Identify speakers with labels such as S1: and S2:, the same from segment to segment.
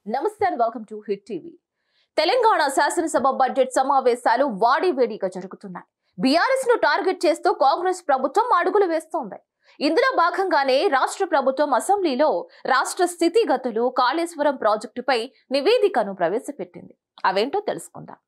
S1: నమస్తే and welcome to hit TV. Telangana శాసనసభ budget సమావేశాలు వాడివేడిగా జరుగుతున్నాయి. బీఆర్ఎస్ ను టార్గెట్ చేస్తూ కాంగ్రెస్ ప్రభుత్వం అడుగులు వేస్తోంది. ఇందులో భాగంగానే రాష్ట్ర ప్రభుత్వం అసెంబ్లీలో రాష్ట్ర స్థితిగతులు, కాళేశ్వరం ప్రాజెక్టుపై నివేదికను ప్రవేశపెట్టింది. అవేంటో తెలుసుకుందాం.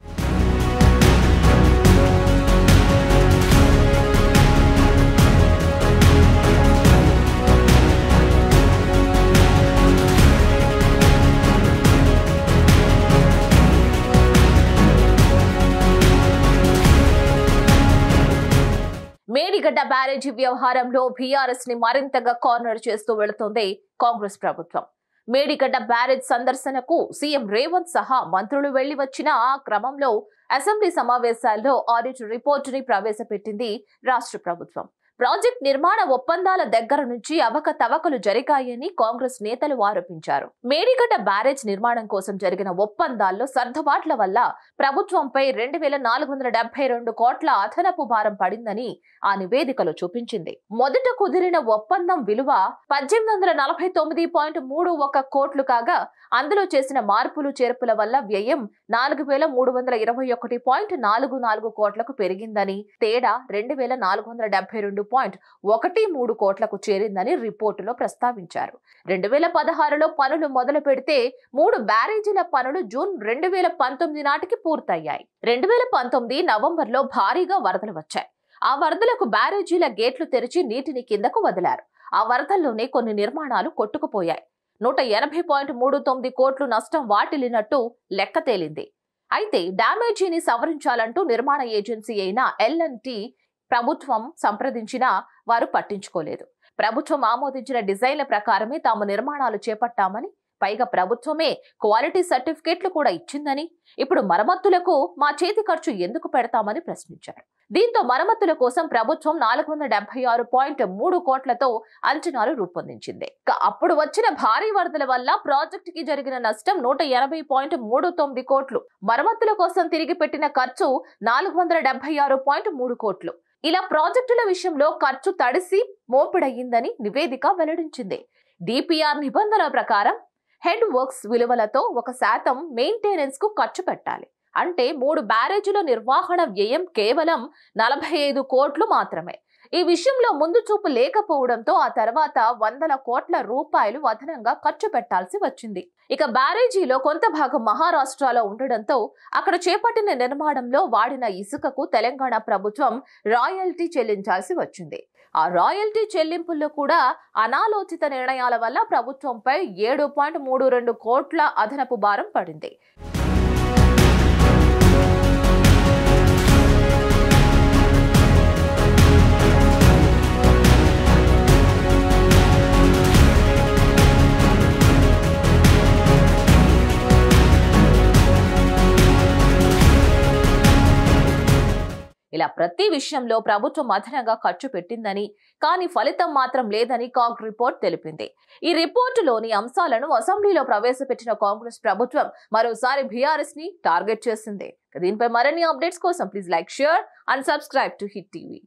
S1: మేడిగడ్డ బ్యారేజీ వ్యవహారంలో బీఆర్ఎస్ ని మరింతగా కార్నర్ చేస్తూ వెళుతోంది కాంగ్రెస్ ప్రభుత్వం. మేడిగడ్డ బ్యారేజ్ సందర్శనకు సీఎం రేవంత్ సహా మంత్రులు వెళ్లి వచ్చిన ఆ క్రమంలో అసెంబ్లీ సమావేశాల్లో ఆడిట్ రిపోర్టుని ప్రవేశపెట్టింది రాష్ట్ర ప్రభుత్వం. ప్రాజెక్ట్ నిర్మాణ ఒప్పందాల దగ్గర నుంచి అవకతవకలు జరిగాయని కాంగ్రెస్ నేతలు ఆరోపించారు. మేడిగడ్డ బ్యారేజ్ నిర్మాణం కోసం జరిగిన ఒప్పందాల్లో సర్దుబాట్ల వల్ల ప్రభుత్వంపై 2472 కోట్ల అదనపు భారం పడిందని ఆ నివేదికలో చూపించింది. మొదట కుదిరిన ఒప్పందం విలువ 1849.31 కోట్లు కాగా అందులో చేసిన మార్పులు చేర్పుల వల్ల వ్యయం 4321.44 కోట్లకు పెరిగిందని, తేడా 2472.13 కోట్లకు చేరిందని రిపోర్టులో ప్రస్తావించారు. 2016లో పనులు మొదలు పెడితే 3 బ్యారేజీల పనులు జూన్ 2019 నాటికి పూర్తయ్యాయి. 2019 నవంబర్లో భారీగా వరదలు వచ్చాయి. ఆ వరదలకు బ్యారేజీల గేట్లు తెరిచి నీటిని కిందకు వదిలారు. ఆ వరదల్లోనే కొన్ని నిర్మాణాలు కొట్టుకుపోయాయి. 180.39 కోట్లు నష్టం వాటిల్లినట్టు లెక్క తేలింది. అయితే డ్యామేజీని సవరించాలంటూ నిర్మాణ ఏజెన్సీ అయిన L&T ప్రభుత్వం సంప్రదించినా వారు పట్టించుకోలేదు. ప్రభుత్వం ఆమోదించిన డిజైన్ల ప్రకారమే తాము నిర్మాణాలు చేపట్టామని, పైగా ప్రభుత్వమే క్వాలిటీ సర్టిఫికేట్లు కూడా ఇచ్చిందని, ఇప్పుడు మరమ్మతులకు మా చేతి ఖర్చు ఎందుకు పెడతామని ప్రశ్నించారు. దీంతో మరమ్మతుల కోసం ప్రభుత్వం 476.3 కోట్లతో అంచనాలు రూపొందించింది. అప్పుడు వచ్చిన భారీ వరదల వల్ల ప్రాజెక్టుకి జరిగిన నష్టం 180.39 కోట్లు. మరమ్మతుల కోసం తిరిగి పెట్టిన ఖర్చు 476.3 కోట్లు. ఇలా ప్రాజెక్టుల విషయంలో ఖర్చు తడిసి మోపిడయ్యిందని నివేదిక వెల్లడించింది. డిపిఆర్ నిబంధనల ప్రకారం హెడ్ వర్క్స్ విలువలతో 1% మెయింటెనెన్స్ కు ఖర్చు పెట్టాలి. అంటే 3 బ్యారేజీల నిర్వహణ వ్యయం కేవలం 45 కోట్లు మాత్రమే. ఈ విషయంలో ముందు చూపు లేకపోవడంతో ఆ తర్వాత వందల కోట్ల రూపాయలు అదనంగా ఖర్చు పెట్టాల్సి వచ్చింది. ఇక బ్యారేజీలో కొంత భాగం మహారాష్ట్రలో ఉండడంతో అక్కడ చేపట్టిన నిర్మాణంలో వాడిన ఇసుకకు తెలంగాణ ప్రభుత్వం రాయల్టీ చెల్లించాల్సి వచ్చింది. ఆ రాయల్టీ చెల్లింపుల్లో కూడా అనాలోచిత నిర్ణయాల వల్ల ప్రభుత్వంపై 7.32 కోట్ల అదనపు భారం పడింది. ఇలా ప్రతి విషయంలో ప్రభుత్వం అదనంగా ఖర్చు పెట్టిందని, కానీ ఫలితం మాత్రం లేదని కాగ్ రిపోర్ట్ తెలిపింది. ఈ రిపోర్టులోని అంశాలను అసెంబ్లీలో ప్రవేశపెట్టిన కాంగ్రెస్ ప్రభుత్వం మరోసారి బీఆర్ఎస్ ని టార్గెట్ చేసింది. దీనిపై మరిన్ని అప్డేట్స్ కోసం please like, share and subscribe to hit TV.